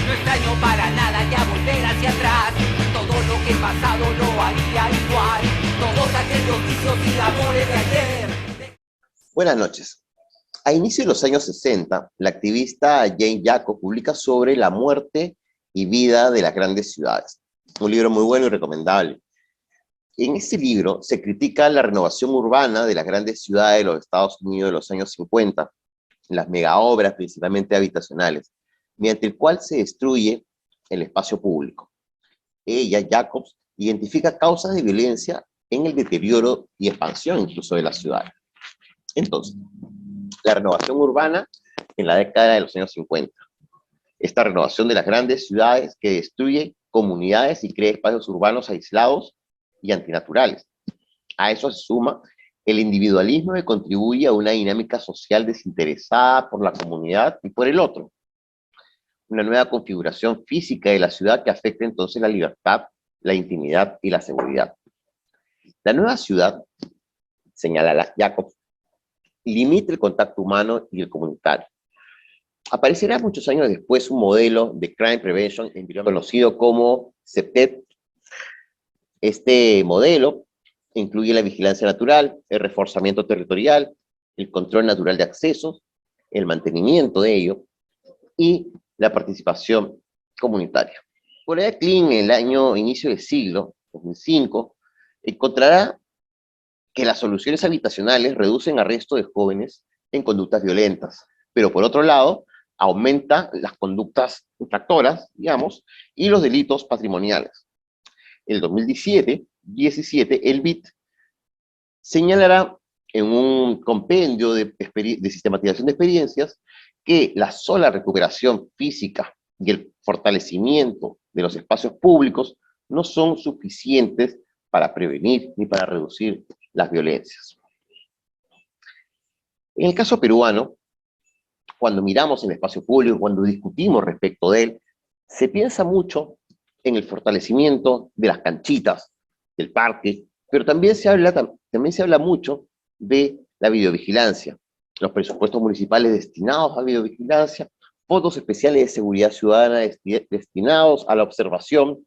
No extraño para nada ya volver hacia atrás. Todo lo que he pasado lo haría igual. Todos aquellos vicios y amores de ayer. Buenas noches. A inicios de los años 60, la activista Jane Jacobs publica sobre la muerte y vida de las grandes ciudades. Un libro muy bueno y recomendable. En este libro se critica la renovación urbana de las grandes ciudades de los Estados Unidos de los años 50, las megaobras principalmente habitacionales, mediante el cual se destruye el espacio público. Ella, Jacobs, identifica causas de violencia en el deterioro y expansión incluso de las ciudades. Entonces, la renovación urbana en la década de los años 50. Esta renovación de las grandes ciudades que destruye comunidades y crea espacios urbanos aislados y antinaturales. A eso se suma el individualismo que contribuye a una dinámica social desinteresada por la comunidad y por el otro. Una nueva configuración física de la ciudad que afecta entonces la libertad, la intimidad y la seguridad. La nueva ciudad, señala Jacobs, limita el contacto humano y el comunitario. Aparecerá muchos años después un modelo de Crime Prevention conocido como CPTED. Este modelo incluye la vigilancia natural, el reforzamiento territorial, el control natural de accesos, el mantenimiento de ello y la participación comunitaria. Por ahí, Klein, en el inicio del siglo, 2005, encontrará que las soluciones habitacionales reducen arresto de jóvenes en conductas violentas, pero por otro lado, aumenta las conductas infractoras, digamos, y los delitos patrimoniales. En el 2017, el BIT señalará en un compendio de sistematización de experiencias que la sola recuperación física y el fortalecimiento de los espacios públicos no son suficientes para prevenir ni para reducir las violencias. En el caso peruano, cuando miramos el espacio público, cuando discutimos respecto de él, se piensa mucho en el fortalecimiento de las canchitas, del parque, pero también se habla mucho de la videovigilancia, los presupuestos municipales destinados a videovigilancia, fondos especiales de seguridad ciudadana destinados a la observación,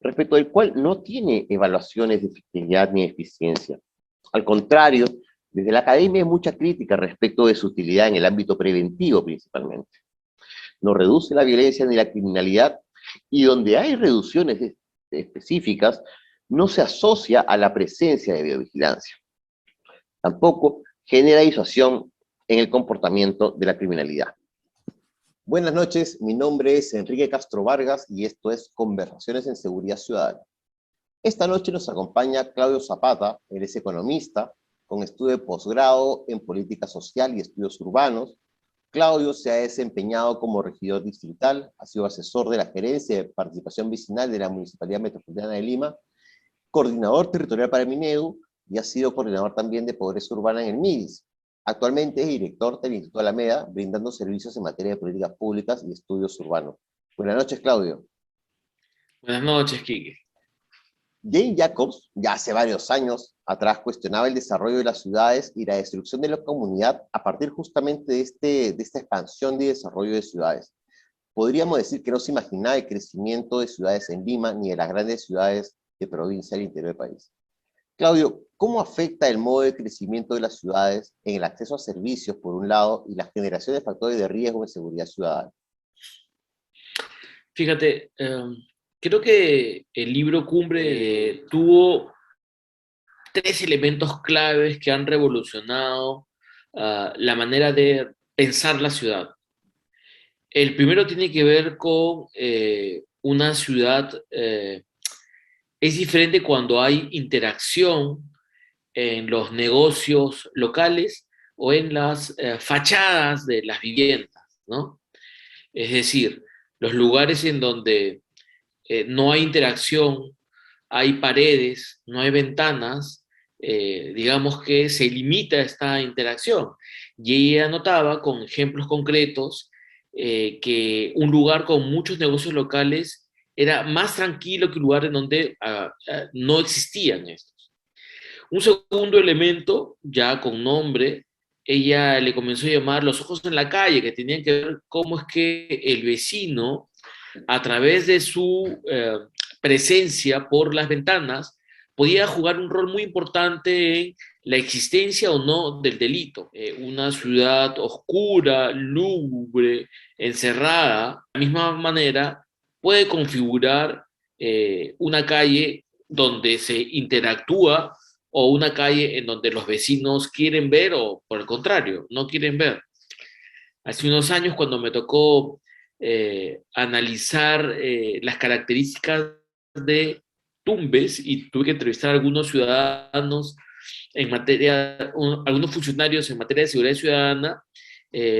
respecto del cual no tiene evaluaciones de efectividad ni eficiencia. Al contrario, desde la academia hay mucha crítica respecto de su utilidad en el ámbito preventivo principalmente. No reduce la violencia ni la criminalidad, y donde hay reducciones específicas, no se asocia a la presencia de videovigilancia. Tampoco genera disuasión en el comportamiento de la criminalidad. Buenas noches, mi nombre es Enrique Castro Vargas y esto es Conversaciones en Seguridad Ciudadana. Esta noche nos acompaña Claudio Zapata, él es economista, con estudio de posgrado en Política Social y Estudios Urbanos. Claudio se ha desempeñado como regidor distrital, ha sido asesor de la Gerencia de Participación Vecinal de la Municipalidad Metropolitana de Lima, coordinador territorial para Minedu y ha sido coordinador también de Pobreza Urbana en el MIDIS. Actualmente es director del Instituto Alameda, brindando servicios en materia de políticas públicas y estudios urbanos. Buenas noches, Claudio. Buenas noches, Quique. Jane Jacobs, ya hace varios años atrás, cuestionaba el desarrollo de las ciudades y la destrucción de la comunidad a partir justamente de esta expansión y desarrollo de ciudades. Podríamos decir que no se imaginaba el crecimiento de ciudades en Lima ni de las grandes ciudades de provincia del interior del país. Claudio, ¿cómo afecta el modo de crecimiento de las ciudades en el acceso a servicios, por un lado, y la generación de factores de riesgo en seguridad ciudadana? Fíjate, creo que el libro Cumbre tuvo tres elementos claves que han revolucionado la manera de pensar la ciudad. El primero tiene que ver con una ciudad, es diferente cuando hay interacción en los negocios locales o en las fachadas de las viviendas, ¿no? Es decir, los lugares en donde no hay interacción, hay paredes, no hay ventanas, digamos que se limita esta interacción. Y ella notaba con ejemplos concretos que un lugar con muchos negocios locales era más tranquilo que un lugar en donde no existían estos. Un segundo elemento, ya con nombre, ella le comenzó a llamar los ojos en la calle, que tenían que ver cómo es que el vecino, a través de su presencia por las ventanas, podía jugar un rol muy importante en la existencia o no del delito. Una ciudad oscura, lúgubre, encerrada, de la misma manera, puede configurar una calle donde se interactúa o una calle en donde los vecinos quieren ver o, por el contrario, no quieren ver. Hace unos años, cuando me tocó analizar las características de Tumbes y tuve que entrevistar a algunos ciudadanos en materia, algunos funcionarios en materia de seguridad ciudadana,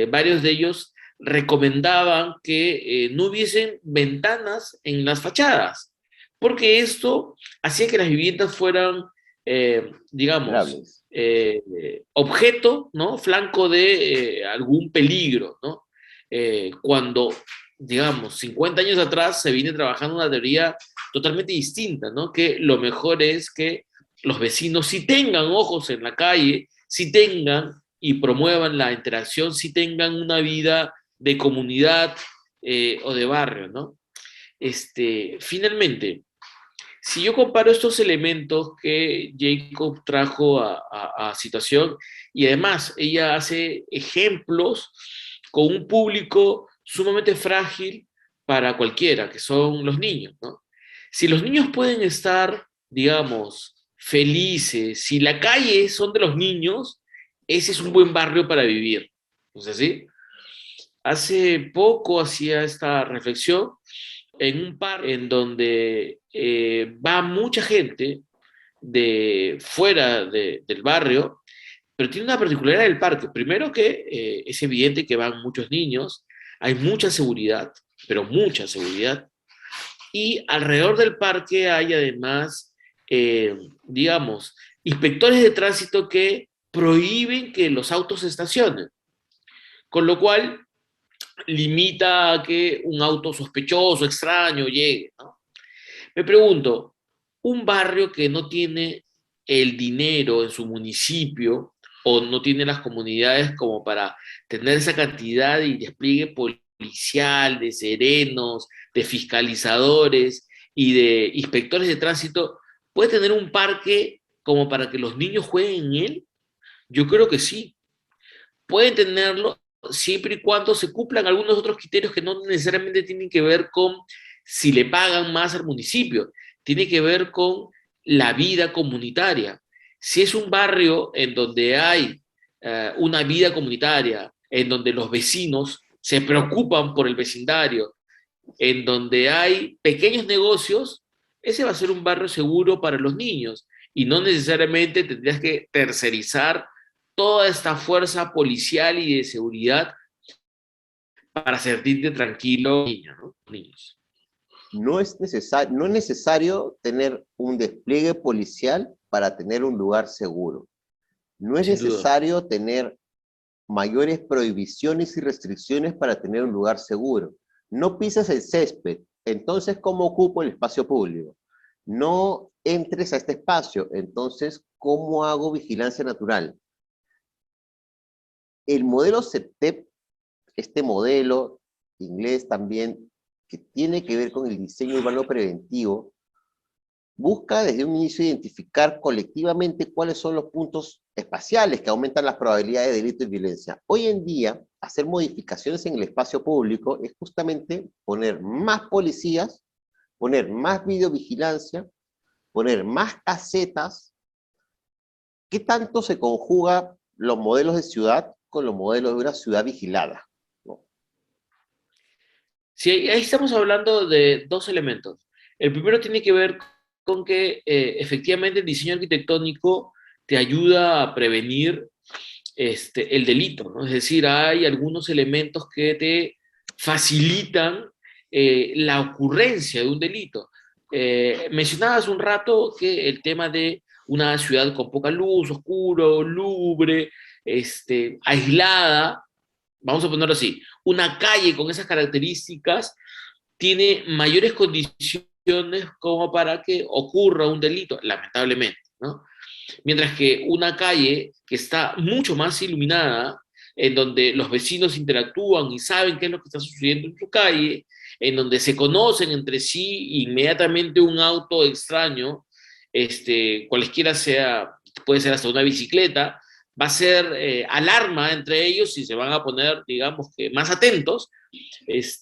varios de ellos recomendaban que no hubiesen ventanas en las fachadas, porque esto hacía que las viviendas fueran, digamos, objeto, ¿no? Flanco de algún peligro, ¿no? Cuando, digamos, 50 años atrás se viene trabajando una teoría totalmente distinta, ¿no? Que lo mejor es que los vecinos sí tengan ojos en la calle, sí tengan y promuevan la interacción, sí tengan una vida de comunidad o de barrio, ¿no? Finalmente, si yo comparo estos elementos que Jacob trajo a situación, y además ella hace ejemplos con un público sumamente frágil para cualquiera, que son los niños, ¿no? Si los niños pueden estar, digamos, felices, si la calle son de los niños, ese es un buen barrio para vivir. ¿No es así? Hace poco hacía esta reflexión en un parque en donde va mucha gente de fuera del barrio, pero tiene una particularidad del parque. Primero que es evidente que van muchos niños, hay mucha seguridad, pero mucha seguridad, y alrededor del parque hay además, digamos, inspectores de tránsito que prohíben que los autos se estacionen, con lo cual limita a que un auto sospechoso, extraño, llegue, ¿no? Me pregunto, un barrio que no tiene el dinero en su municipio o no tiene las comunidades como para tener esa cantidad y despliegue policial, de serenos, de fiscalizadores y de inspectores de tránsito, ¿puede tener un parque como para que los niños jueguen en él? Yo creo que sí. Pueden tenerlo siempre y cuando se cumplan algunos otros criterios que no necesariamente tienen que ver con si le pagan más al municipio, tiene que ver con la vida comunitaria. Si es un barrio en donde hay una vida comunitaria, en donde los vecinos se preocupan por el vecindario, en donde hay pequeños negocios, ese va a ser un barrio seguro para los niños y no necesariamente tendrías que tercerizar toda esta fuerza policial y de seguridad para sentirte tranquilo, niño, ¿no? Niños. No es necesario tener un despliegue policial para tener un lugar seguro. No es Sin duda. necesario tener mayores prohibiciones y restricciones para tener un lugar seguro. No pises el césped, entonces ¿cómo ocupo el espacio público? No entres a este espacio, entonces ¿cómo hago vigilancia natural? El modelo CEPTEP, este modelo inglés también, que tiene que ver con el diseño urbano preventivo, busca desde un inicio identificar colectivamente cuáles son los puntos espaciales que aumentan las probabilidades de delito y violencia. Hoy en día, hacer modificaciones en el espacio público es justamente poner más policías, poner más videovigilancia, poner más casetas. ¿Qué tanto se conjuga los modelos de ciudad con los modelos de una ciudad vigilada? ¿No? Sí, ahí estamos hablando de dos elementos. El primero tiene que ver con que efectivamente el diseño arquitectónico te ayuda a prevenir el delito, ¿no? Es decir, hay algunos elementos que te facilitan la ocurrencia de un delito. Mencionabas un rato que el tema de una ciudad con poca luz, oscuro, lúgubre, aislada, vamos a ponerlo así, una calle con esas características tiene mayores condiciones como para que ocurra un delito, lamentablemente, ¿no? Mientras que una calle que está mucho más iluminada, en donde los vecinos interactúan y saben qué es lo que está sucediendo en su calle, en donde se conocen entre sí, inmediatamente un auto extraño, cualesquiera sea, puede ser hasta una bicicleta, va a ser alarma entre ellos y se van a poner, digamos, que más atentos. Es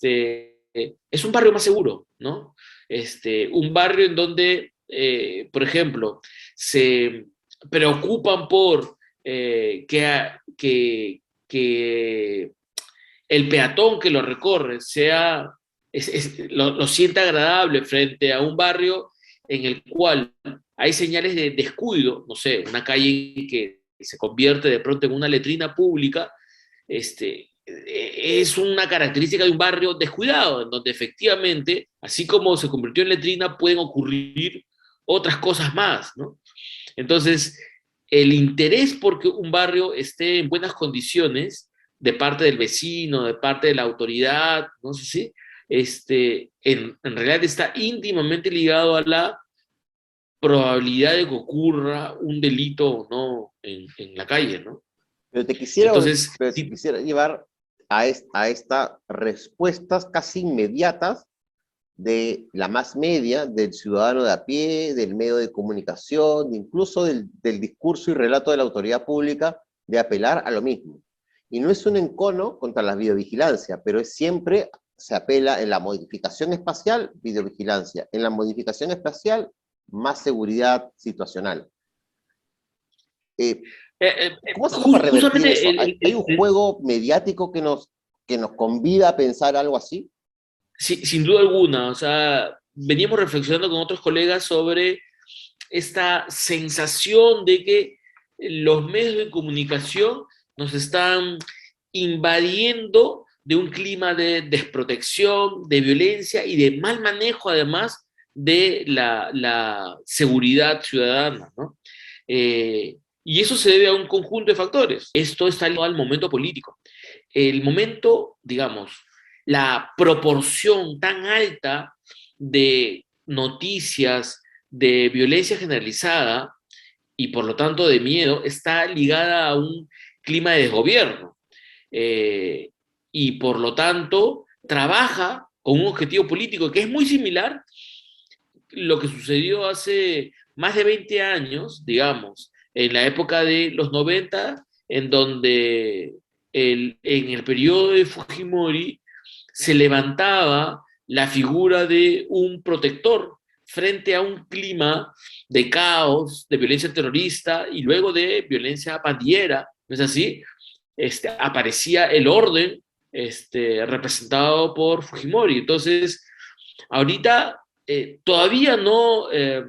un barrio más seguro, ¿no? Un barrio en donde, por ejemplo, se preocupan por que el peatón que lo recorre lo sienta agradable frente a un barrio en el cual hay señales de descuido, no sé, una calle que se convierte de pronto en una letrina pública, es una característica de un barrio descuidado, en donde efectivamente, así como se convirtió en letrina, pueden ocurrir otras cosas más, ¿no? Entonces, el interés por que un barrio esté en buenas condiciones de parte del vecino, de parte de la autoridad, no sé si, en realidad está íntimamente ligado a la probabilidad de que ocurra un delito o no en la calle, ¿no? Pero te quisiera, Entonces, pero te sí, quisiera llevar a estas respuestas casi inmediatas de la más media, del ciudadano de a pie, del medio de comunicación, incluso del discurso y relato de la autoridad pública, de apelar a lo mismo. Y no es un encono contra la videovigilancia, pero es siempre, se apela en la modificación espacial, videovigilancia, en la modificación espacial, más seguridad situacional. Eh, ¿Cómo hacemos para revertir justamente eso? ¿Hay un juego mediático que nos convida a pensar algo así? sin duda alguna, o sea, veníamos reflexionando con otros colegas sobre esta sensación de que los medios de comunicación nos están invadiendo de un clima de desprotección, de violencia y de mal manejo, además, de la seguridad ciudadana, ¿no? Y eso se debe a un conjunto de factores. Esto está ligado al momento político. El momento, digamos, la proporción tan alta de noticias de violencia generalizada y por lo tanto de miedo está ligada a un clima de desgobierno eh, y por lo tanto trabaja con un objetivo político que es muy similar a lo que sucedió hace más de 20 años, digamos, en la época de los 90, en donde en el periodo de Fujimori se levantaba la figura de un protector frente a un clima de caos, de violencia terrorista y luego de violencia pandillera, ¿no es así? Aparecía el orden representado por Fujimori. Entonces, ahorita todavía no eh,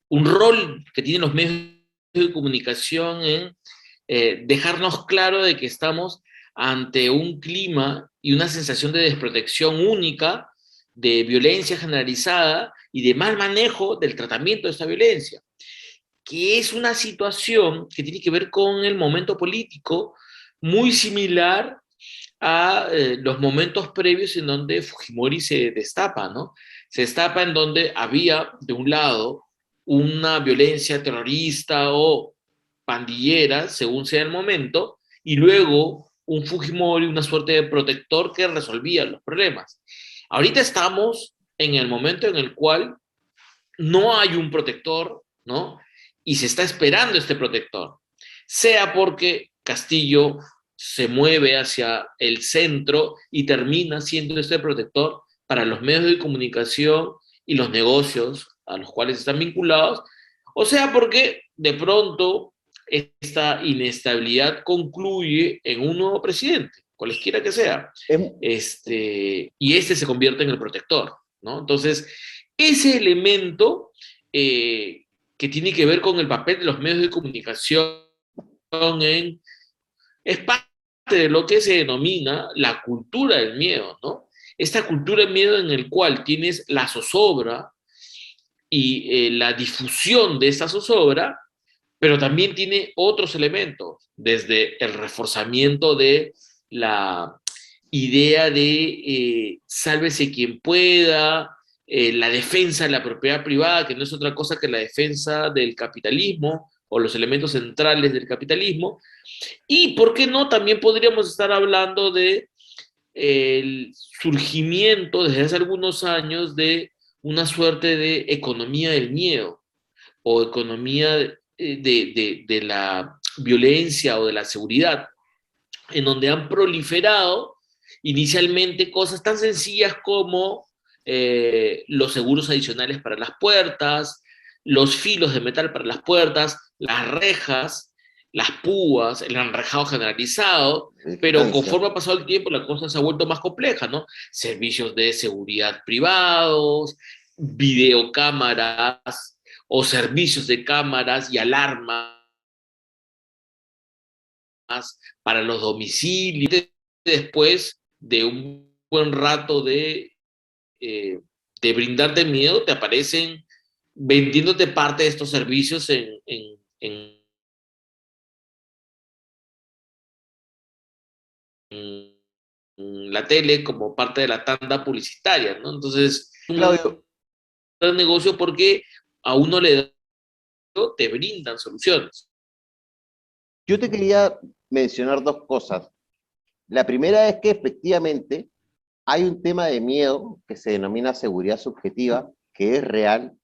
un rol que tienen los medios de comunicación en dejarnos claro de que estamos ante un clima y una sensación de desprotección única, de violencia generalizada y de mal manejo del tratamiento de esta violencia, que es una situación que tiene que ver con el momento político muy similar a los momentos previos en donde Fujimori se destapa, ¿no? Se destapa en donde había, de un lado, una violencia terrorista o pandillera, según sea el momento, y luego un Fujimori, una suerte de protector que resolvía los problemas. Ahorita estamos en el momento en el cual no hay un protector, ¿no? Y se está esperando este protector, sea porque Castillo se mueve hacia el centro y termina siendo este protector para los medios de comunicación y los negocios a los cuales están vinculados, o sea porque de pronto esta inestabilidad concluye en un nuevo presidente, cualesquiera que sea, y este se convierte en el protector, ¿no? Entonces, ese elemento que tiene que ver con el papel de los medios de comunicación es parte de lo que se denomina la cultura del miedo, ¿no? Esta cultura del miedo en el cual tienes la zozobra y la difusión de esa zozobra, pero también tiene otros elementos, desde el reforzamiento de la idea de sálvese quien pueda, la defensa de la propiedad privada, que no es otra cosa que la defensa del capitalismo o los elementos centrales del capitalismo. Y, ¿por qué no? También podríamos estar hablando de el surgimiento desde hace algunos años de una suerte de economía del miedo o economía de la violencia o de la seguridad, en donde han proliferado inicialmente cosas tan sencillas como los seguros adicionales para las puertas, los filos de metal para las puertas, las rejas, las púas, el enrejado generalizado, pero conforme ha pasado el tiempo la cosa se ha vuelto más compleja, ¿no? Servicios de seguridad privados, videocámaras o servicios de cámaras y alarmas para los domicilios. Después de un buen rato de brindarte miedo, te aparecen vendiéndote parte de estos servicios en la tele como parte de la tanda publicitaria, ¿no? Entonces, Claudio, un negocio porque a uno le da, te brindan soluciones. yo te quería mencionar dos cosas. La primera es que efectivamente hay un tema de miedo que se denomina seguridad subjetiva, que es real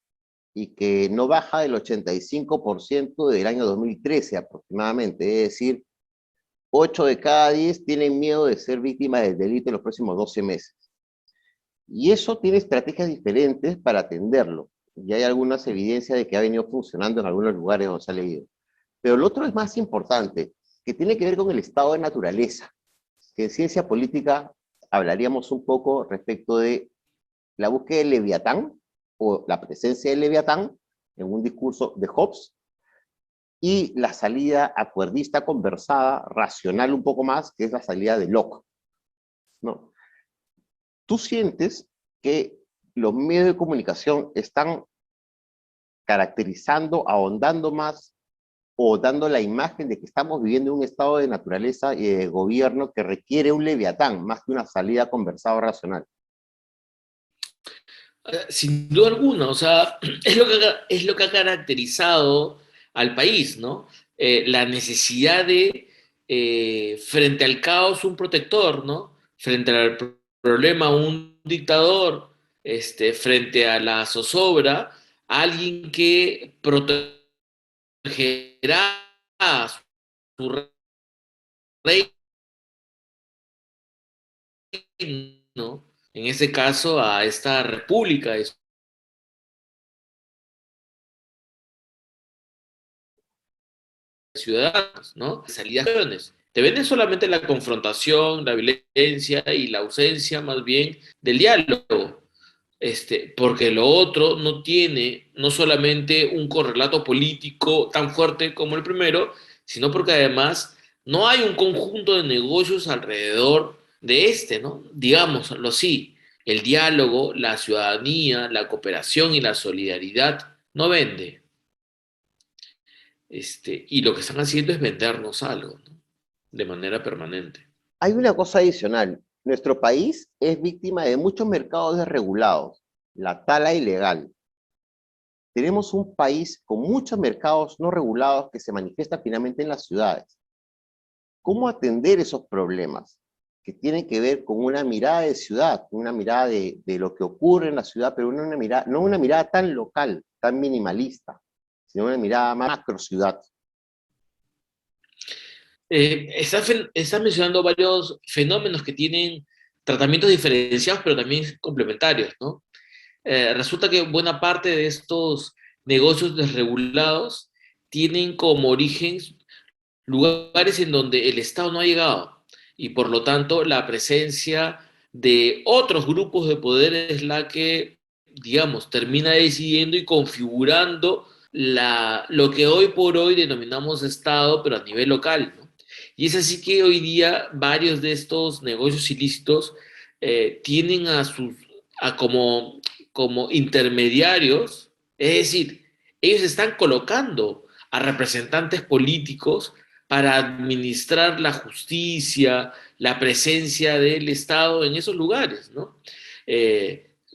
y que no baja del 85% del año 2013 aproximadamente. Es decir, 8 de cada 10 tienen miedo de ser víctimas del delito en los próximos 12 meses. Y eso tiene estrategias diferentes para atenderlo. Y hay algunas evidencias de que ha venido funcionando en algunos lugares donde se ha leído. Pero lo otro es más importante, que tiene que ver con el estado de naturaleza, que en ciencia política hablaríamos un poco respecto de la búsqueda del Leviatán, o la presencia del Leviatán, en un discurso de Hobbes, y la salida acuerdista, conversada, racional un poco más, que es la salida de Locke, ¿no? ¿Tú sientes que los medios de comunicación están caracterizando, ahondando más o dando la imagen de que estamos viviendo un estado de naturaleza y de gobierno que requiere un Leviatán, más que una salida conversada o racional? Sin duda alguna, o sea, es lo que ha caracterizado al país, ¿no? La necesidad de, frente al caos, un protector, ¿no? Frente al problema, un dictador, frente a la zozobra, alguien que protegerá a su reino, en ese caso a esta república de ciudadanos, ¿no? Salidas. Te venden solamente la confrontación, la violencia y la ausencia más bien del diálogo. Porque lo otro no tiene no solamente un correlato político tan fuerte como el primero, sino porque además no hay un conjunto de negocios alrededor de ¿no? Digámoslo así, el diálogo, la ciudadanía, la cooperación y la solidaridad no vende. Y lo que están haciendo es vendernos algo, ¿no? De manera permanente. Hay una cosa adicional. Nuestro país es víctima de muchos mercados desregulados, la tala ilegal. Tenemos un país con muchos mercados no regulados que se manifiestan finalmente en las ciudades. ¿Cómo atender esos problemas que tienen que ver con una mirada de ciudad, una mirada de lo que ocurre en la ciudad, pero no una mirada tan local, tan minimalista, sino una mirada macro ciudad? Estás mencionando varios fenómenos que tienen tratamientos diferenciados, pero también complementarios, ¿no? Resulta que buena parte de estos negocios desregulados tienen como origen lugares en donde el Estado no ha llegado y por lo tanto la presencia de otros grupos de poder es la que, digamos, termina decidiendo y configurando lo que hoy por hoy denominamos Estado, pero a nivel local, ¿no? Y es así que hoy día varios de estos negocios ilícitos tienen como intermediarios, es decir, ellos están colocando a representantes políticos para administrar la justicia, la presencia del Estado en esos lugares, ¿no?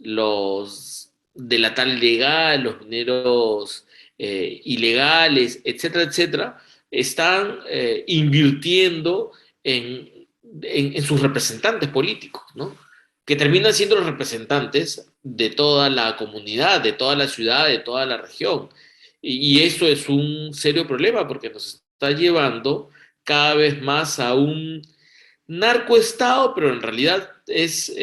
los de la tal ilegal, los mineros ilegales, etcétera, etcétera, están invirtiendo en sus representantes políticos, ¿no? Que terminan siendo los representantes de toda la comunidad, de toda la ciudad, de toda la región. Y eso es un serio problema porque nos está llevando cada vez más a un narcoestado, pero en realidad es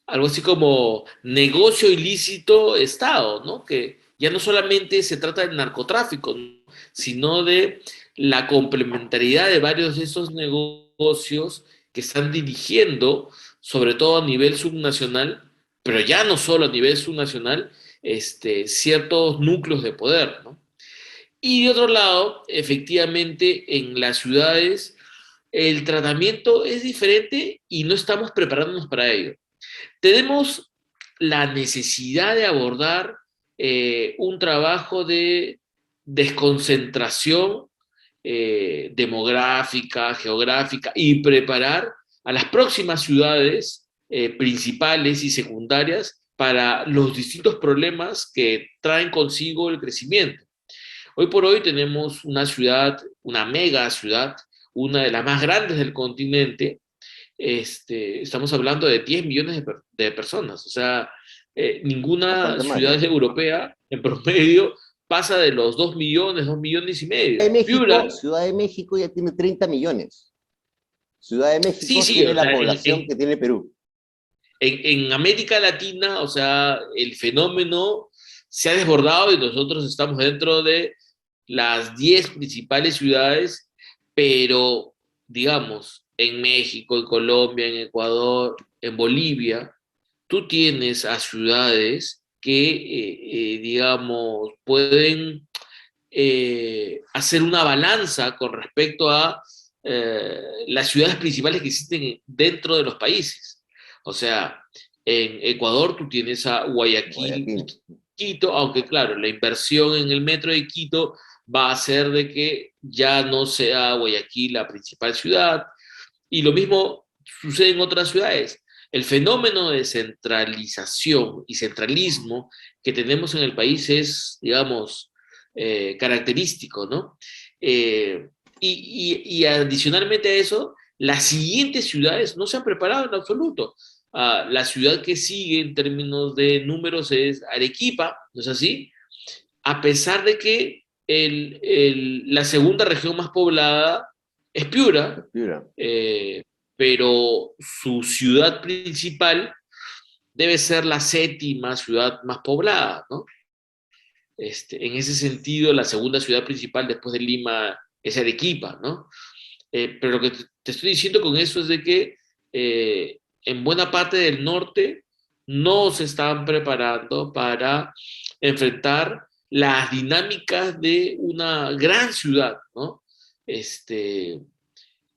algo así como negocio ilícito Estado, ¿no? Que ya no solamente se trata del narcotráfico, ¿no? Sino de la complementariedad de varios de esos negocios que están dirigiendo, sobre todo a nivel subnacional, pero ya no solo a nivel subnacional, ciertos núcleos de poder, ¿no? Y de otro lado, efectivamente, en las ciudades el tratamiento es diferente y no estamos preparándonos para ello. Tenemos la necesidad de abordar un trabajo de desconcentración demográfica, geográfica y preparar a las próximas ciudades principales y secundarias para los distintos problemas que traen consigo el crecimiento. Hoy por hoy tenemos una ciudad, una mega ciudad, una de las más grandes del continente. Estamos hablando de 10 millones de personas. O sea, ninguna Bastante más, ciudad ¿no? europea en promedio pasa de los 2 millones, 2 millones y medio. México, Piura, Ciudad de México ya tiene 30 millones. Ciudad de sí, México sí, tiene o la sea, población que tiene Perú. en América Latina, o sea, el fenómeno se ha desbordado y nosotros estamos dentro de las 10 principales ciudades, pero digamos, en México, en Colombia, en Ecuador, en Bolivia, tú tienes a ciudades que, digamos, pueden hacer una balanza con respecto a las ciudades principales que existen dentro de los países. O sea, en Ecuador tú tienes a Guayaquil y Guayaquil. Quito, aunque claro, la inversión en el metro de Quito va a hacer de que ya no sea Guayaquil la principal ciudad, y lo mismo sucede en otras ciudades. El fenómeno de centralización y centralismo que tenemos en el país es, digamos, característico, ¿no? Y adicionalmente a eso, las siguientes ciudades no se han preparado en absoluto. La ciudad que sigue en términos de números es Arequipa, ¿no es así? A pesar de que la segunda región más poblada es Piura, Piura. eh, pero su ciudad principal debe ser la séptima ciudad más poblada, ¿no? En ese sentido, la segunda ciudad principal después de Lima es Arequipa, ¿no? Pero lo que te estoy diciendo con eso es de que en buena parte del norte no se están preparando para enfrentar las dinámicas de una gran ciudad, ¿no?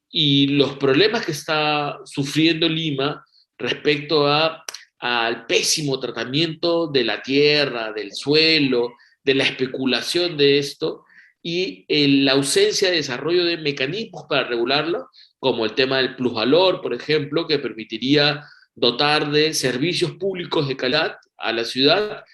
Y los problemas que está sufriendo Lima respecto al pésimo tratamiento de la tierra, del suelo, de la especulación de esto y la ausencia de desarrollo de mecanismos para regularlo, como el tema del plusvalor, por ejemplo, que permitiría dotar de servicios públicos de calidad a la ciudad,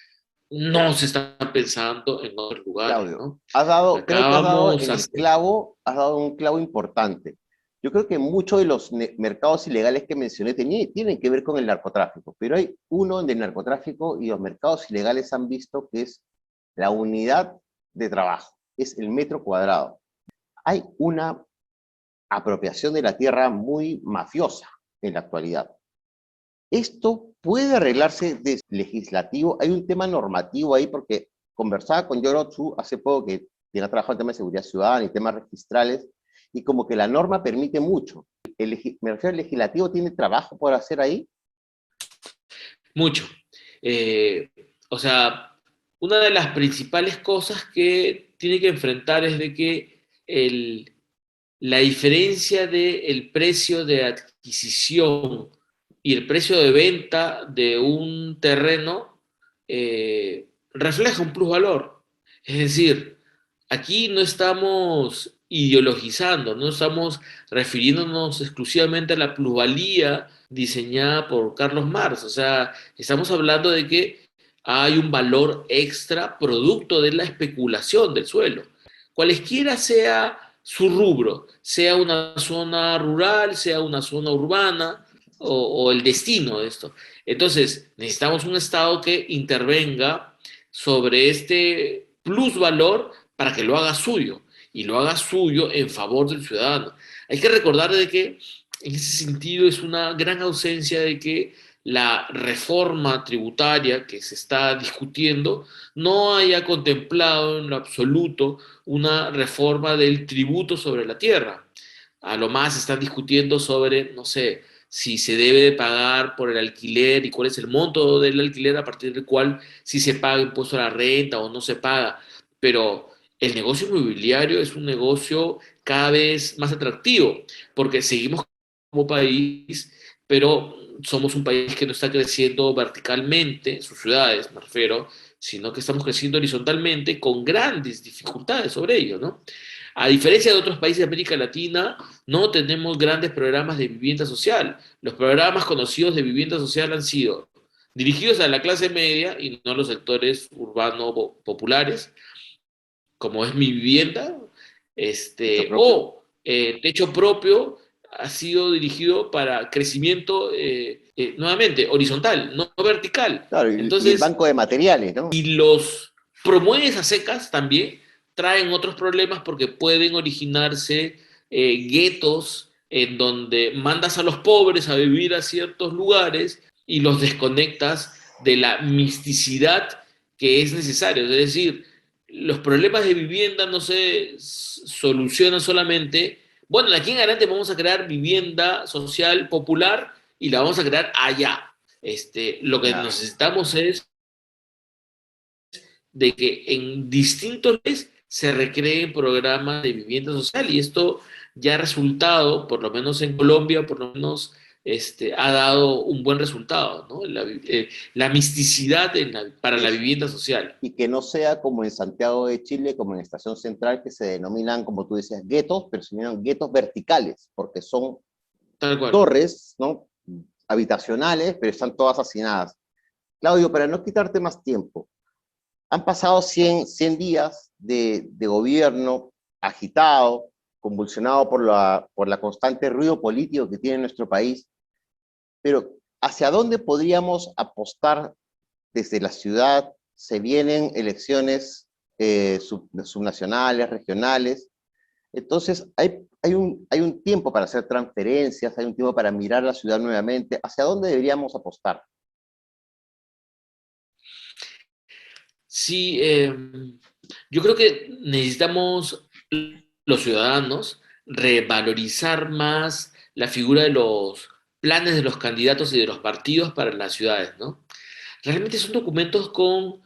no se está pensando en otros lugares, Claudio, ¿no? creo Acá que has dado vamos en a... el clavo, has dado un clavo importante. Yo creo que muchos de los mercados ilegales que mencioné tienen que ver con el narcotráfico, pero hay uno donde el narcotráfico y los mercados ilegales han visto que es la unidad de trabajo, es el metro cuadrado. Hay una apropiación de la tierra muy mafiosa en la actualidad. Esto puede arreglarse desde legislativo. Hay un tema normativo ahí porque conversaba con Yorotsu hace poco que tiene trabajado en temas de seguridad ciudadana y temas registrales y como que la norma permite mucho. Me refiero al legislativo, ¿tiene trabajo por hacer ahí? Mucho. O sea, una de las principales cosas que tiene que enfrentar es de que la diferencia del precio de adquisición y el precio de venta de un terreno refleja un plusvalor. Es decir, aquí no estamos ideologizando, no estamos refiriéndonos exclusivamente a la plusvalía diseñada por Carlos Marx, o sea, estamos hablando de que hay un valor extra producto de la especulación del suelo, cualesquiera sea su rubro, sea una zona rural, sea una zona urbana o el destino de esto. Entonces, necesitamos un Estado que intervenga sobre este plusvalor para que lo haga suyo y lo haga suyo en favor del ciudadano. Hay que recordar de que en ese sentido es una gran ausencia de que la reforma tributaria que se está discutiendo no haya contemplado en lo absoluto una reforma del tributo sobre la tierra. A lo más están discutiendo sobre, no sé, si se debe de pagar por el alquiler y cuál es el monto del alquiler a partir del cual si se paga impuesto a la renta o no se paga. Pero el negocio inmobiliario es un negocio cada vez más atractivo porque seguimos como país, pero somos un país que no está creciendo verticalmente, sus ciudades me refiero, sino que estamos creciendo horizontalmente con grandes dificultades sobre ello, ¿no? A diferencia de otros países de América Latina, no tenemos grandes programas de vivienda social. Los programas conocidos de vivienda social han sido dirigidos a la clase media y no a los sectores urbanos populares, como es Mi Vivienda, Hecho propio. o Techo Propio ha sido dirigido para crecimiento, nuevamente, horizontal, no vertical. Claro, y el Entonces, banco de materiales, ¿no? y los promueves a secas también traen otros problemas porque pueden originarse guetos en donde mandas a los pobres a vivir a ciertos lugares y los desconectas de la misticidad que es necesario. Es decir, los problemas de vivienda no se solucionan solamente, bueno, de aquí en adelante vamos a crear vivienda social popular y la vamos a crear allá. Lo que Ya. necesitamos es de que en distintos lugares se recreen programas de vivienda social y esto ya ha resultado, por lo menos en Colombia, por lo menos ha dado un buen resultado, ¿no? La misticidad para la Eso. vivienda social. Y que no sea como en Santiago de Chile, como en Estación Central, que se denominan, como tú decías, guetos, pero se denominan guetos verticales, porque son Tal cual. torres, ¿no? Habitacionales, pero están todas hacinadas. Claudio, para no quitarte más tiempo, han pasado 100 días de gobierno agitado, convulsionado por la constante ruido político que tiene nuestro país, pero ¿hacia dónde podríamos apostar desde la ciudad? Se vienen elecciones subnacionales, regionales, entonces hay un tiempo para hacer transferencias, hay un tiempo para mirar la ciudad nuevamente. ¿Hacia dónde deberíamos apostar? Sí, yo creo que necesitamos los ciudadanos revalorizar más la figura de los planes de los candidatos y de los partidos para las ciudades, ¿no? Realmente son documentos con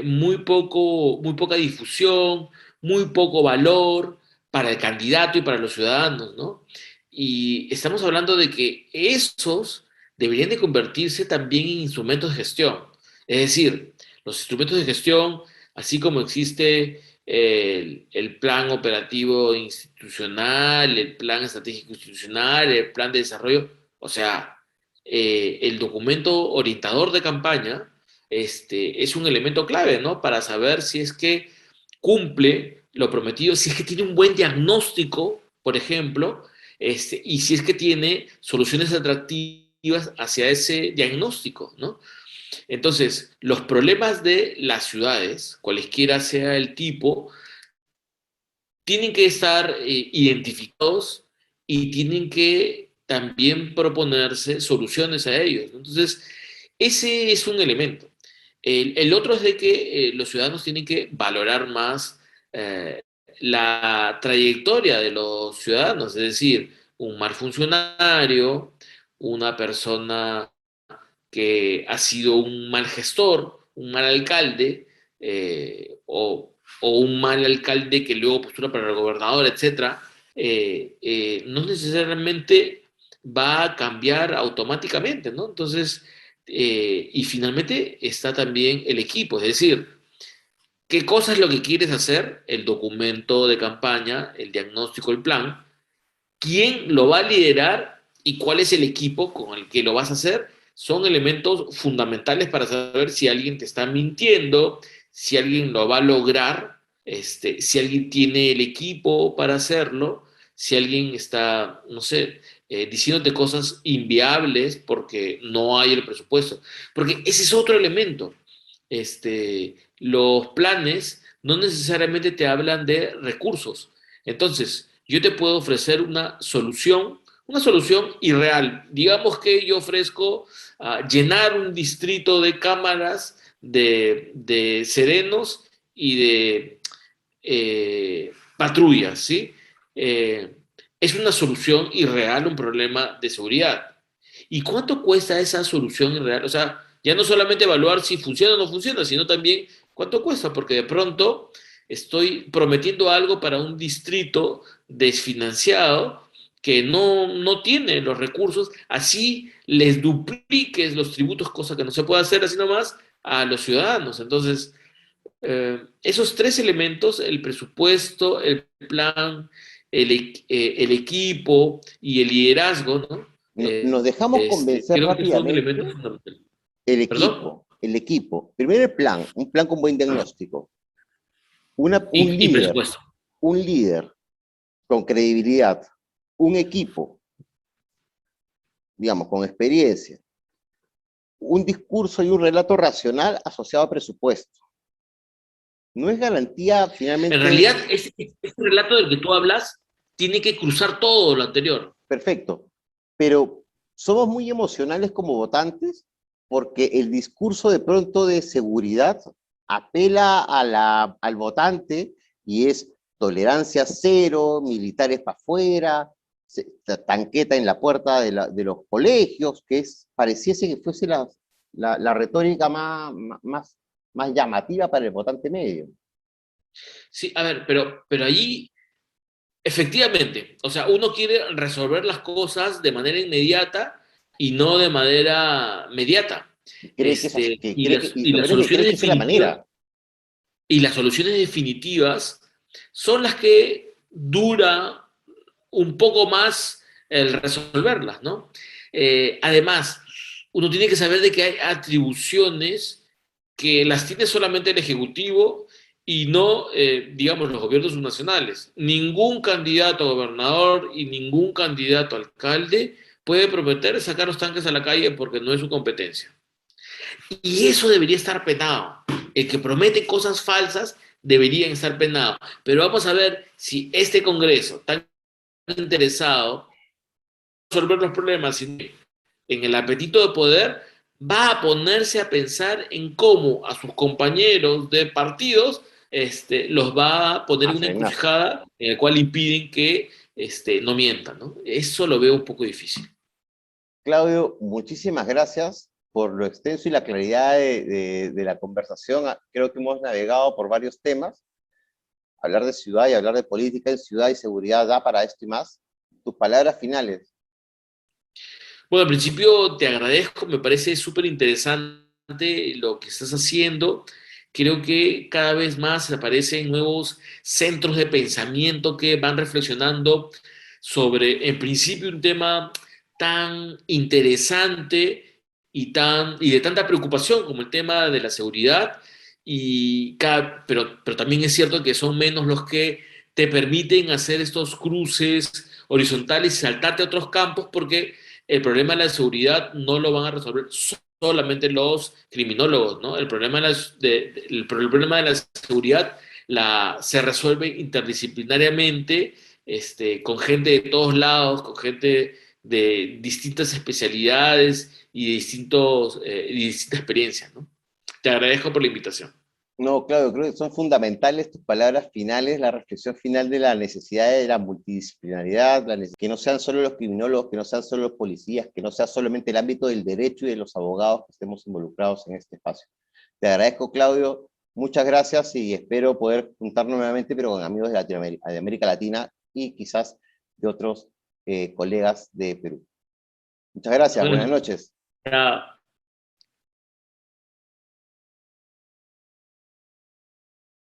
muy poca difusión, muy poco valor para el candidato y para los ciudadanos, ¿no? Y estamos hablando de que esos deberían de convertirse también en instrumentos de gestión. Es decir, los instrumentos de gestión, así como existe el plan operativo institucional, el plan estratégico institucional, el plan de desarrollo, o sea, el documento orientador de campaña es un elemento clave, ¿no? Para saber si es que cumple lo prometido, si es que tiene un buen diagnóstico, por ejemplo, y si es que tiene soluciones atractivas hacia ese diagnóstico, ¿no? Entonces, los problemas de las ciudades, cualesquiera sea el tipo, tienen que estar identificados y tienen que también proponerse soluciones a ellos, ¿no? Entonces, ese es un elemento. El otro es de que los ciudadanos tienen que valorar más eh, la trayectoria de los ciudadanos, es decir, un mal funcionario, una persona que ha sido un mal gestor, un mal alcalde, o un mal alcalde que luego postula para el gobernador, etcétera, no necesariamente va a cambiar automáticamente, ¿no? Entonces, y finalmente está también el equipo, es decir, qué cosa es lo que quieres hacer, el documento de campaña, el diagnóstico, el plan, quién lo va a liderar y cuál es el equipo con el que lo vas a hacer, son elementos fundamentales para saber si alguien te está mintiendo, si alguien lo va a lograr, si alguien tiene el equipo para hacerlo, si alguien está, no sé, diciéndote cosas inviables porque no hay el presupuesto. Porque ese es otro elemento. Los planes no necesariamente te hablan de recursos. Entonces, yo te puedo ofrecer una solución irreal. Digamos que yo ofrezco llenar un distrito de cámaras de serenos y de patrullas, ¿sí? Eh, es una solución irreal, un problema de seguridad. ¿Y cuánto cuesta esa solución irreal? O sea, ya no solamente evaluar si funciona o no funciona, sino también cuánto cuesta, porque de pronto estoy prometiendo algo para un distrito desfinanciado que no tiene los recursos, así les dupliques los tributos, cosa que no se puede hacer así nomás a los ciudadanos. Entonces, esos tres elementos, el presupuesto, el plan, el equipo y el liderazgo, ¿no? Nos dejamos convencer Creo que son elementos rápidamente fundamentales. el ¿Perdón? equipo, el equipo. Primero el plan, un plan con buen diagnóstico. Un Y líder, presupuesto. un líder con credibilidad, un equipo, digamos, con experiencia, un discurso y un relato racional asociado a presupuesto. No es garantía En finalmente, realidad, este relato del que tú hablas tiene que cruzar todo lo anterior. perfecto, pero somos muy emocionales como votantes porque el discurso de pronto de seguridad apela al votante y es tolerancia cero, militares para afuera, tanqueta en la puerta de los colegios, que pareciese que fuese la retórica más llamativa para el votante medio. Sí, a ver, pero ahí, efectivamente, o sea, uno quiere resolver las cosas de manera inmediata y no de manera mediata. Cree que, y Y lo las peor es que cree soluciones que esa es la definitivas, manera. y las soluciones definitivas son las que dura un poco más el resolverlas, ¿no? Además, uno tiene que saber de que hay atribuciones que las tiene solamente el Ejecutivo y no, digamos, los gobiernos subnacionales. Ningún candidato a gobernador y ningún candidato a alcalde puede prometer sacar los tanques a la calle porque no es su competencia. Y eso debería estar penado. El que promete cosas falsas debería estar penado. Pero vamos a ver si este Congreso, tan interesado en resolver los problemas, sino en el apetito de poder, va a ponerse a pensar en cómo a sus compañeros de partidos los va a poner A en una frenar. encrucijada en la cual impiden que no mientan, ¿no? Eso lo veo un poco difícil. Claudio, muchísimas gracias por lo extenso y la claridad de la conversación. Creo que hemos navegado por varios temas. Hablar de ciudad y hablar de política en ciudad y seguridad da para esto y más. Tus palabras finales. Bueno, al principio te agradezco, me parece súper interesante lo que estás haciendo. Creo que cada vez más aparecen nuevos centros de pensamiento que van reflexionando sobre, en principio, un tema tan interesante y de tanta preocupación como el tema de la seguridad, pero también es cierto que son menos los que te permiten hacer estos cruces horizontales y saltarte a otros campos porque el problema de la seguridad no lo van a resolver solamente los criminólogos, ¿no? El problema de la seguridad se resuelve interdisciplinariamente, con gente de todos lados, con gente de distintas especialidades y de distintas experiencias, ¿no? Te agradezco por la invitación. No, claro, creo que son fundamentales tus palabras finales, la reflexión final de la necesidad de la multidisciplinaridad, que no sean solo los criminólogos, que no sean solo los policías, que no sea solamente el ámbito del derecho y de los abogados que estemos involucrados en este espacio. Te agradezco, Claudio, muchas gracias y espero poder juntarnos nuevamente, pero con amigos de Latinoamérica, de América Latina y quizás de otros colegas de Perú. Muchas gracias, buenas Bueno, noches. ya